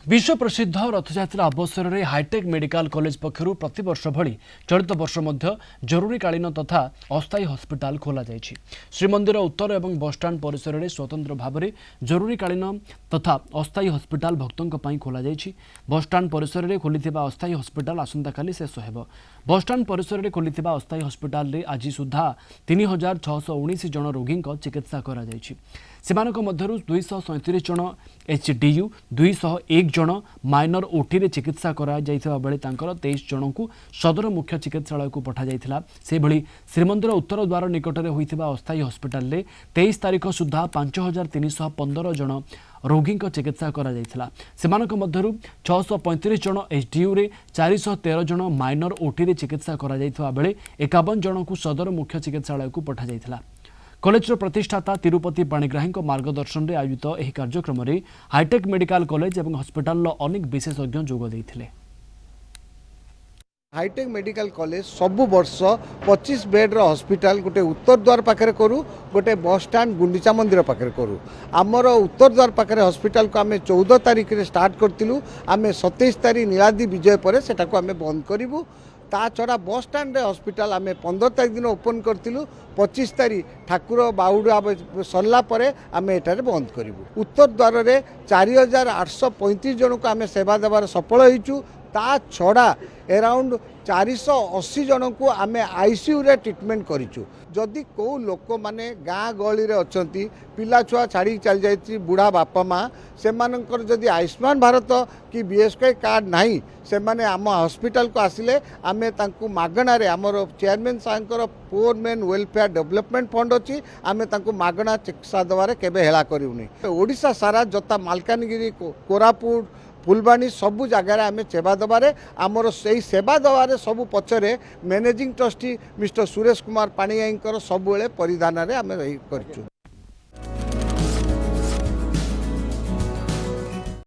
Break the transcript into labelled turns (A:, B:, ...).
A: विश्व प्रसिद्ध रथयात्रा अवसर में हाईटेक मेडिकल कॉलेज पक्षर प्रतिवर्ष भली चलित वर्ष जरूरीकालीन तथा अस्थायी हॉस्पिटल खोल श्रीमंदिर उत्तर और बसस्टाण्ड परिसर में स्वतंत्र भाव में जरूरीकालीन तथा अस्थायी हॉस्पिटल भक्तों खोल बसस्टाण्ड परिसर में खोली अस्थायी हॉस्पिटल आसंता शेष हो बसस्टाण्ड परिसर में खोली अस्थायी हॉस्पिटल में आज सुधा 3619 जन रोगी चिकित्सा कर मध्यरु 237 जन एचडीयू 201 जन माइनर ओटी रे चिकित्सा करा जाइथिबा बेले तांकर 23 जन को सदर मुख्य चिकित्सालय को पठा जाइथिला से भली श्रीमंदिर उत्तर द्वार निकट में होइथिबा अस्थायी हॉस्पिटल रे 23 तारिख सुधा 5315 जन रोगी चिकित्सा करा जाइथिला सेमानक मध्यरु 635 जन एचडीयू रे 413 जन माइनर ओटी रे चिकित्सा करा जाइथिबा बेले 51 जन को सदर मुख्य चिकित्सालय को पठा जाइथिला। कॉलेजर प्रतिष्ठाता तिरुपति पाणिग्राही मार्गदर्शन में आयोजित यह कार्यक्रम में हाईटेक मेडिकल कॉलेज और हॉस्पिटल अनेक विशेषज्ञ जोग देते।
B: हाईटेक मेडिकल कॉलेज सबु वर्ष 25 बेड हॉस्पिटल गोटे उत्तर द्वार पाखे करूँ गोटे बस स्टैंड गुंडीचा मंदिर पाखे करूँ आमर उत्तर द्वार पाखे हॉस्पिटल को आम 14 तारिख में स्टार्ट करूँ आम 27 तारिख नीलाद्री विजय पर सेटा को आम बंद करूँ ता छड़ा बस स्टैंड हॉस्पिटल आम 15 तारिख दिन ओपन करूँ 25 तारिख ठाकुर बाहुड़ा सरला आम एटार बंद करूँ उत्तर द्वार में 4835 जन को आम सेवा देवार सफल होइचु ता छड़ा अराउंड 480 जन को आम आईसीयू रे ट्रीटमेंट करिचु जदि को लोक माने गाँ गहली रे अछंती पिला छुआ छाड़ी चल जाई बुढ़ा बापा माँ से मानकर जदि आयुष्मान भारत कि बीएसके कार्ड नहीं से माने आम हॉस्पिटल को आसिले आमे तांकु मागणा रे हमर चेयरमैन साहंकर पोर मेन वेलफेयर डेवलपमेंट फंड अच्छी आमे तांकु मागणा चिकित्सा देवारे केबे हेला करूनी ओडिशा सारा जता मालकानगिरी कोरापुट फुलबाणी सबू जगार आम सेवा देवारे आमर से सेवा देवारे सबू पछरे managing trustee mister Suresh Kumar Panigrahi सबुले परिधान आम कर।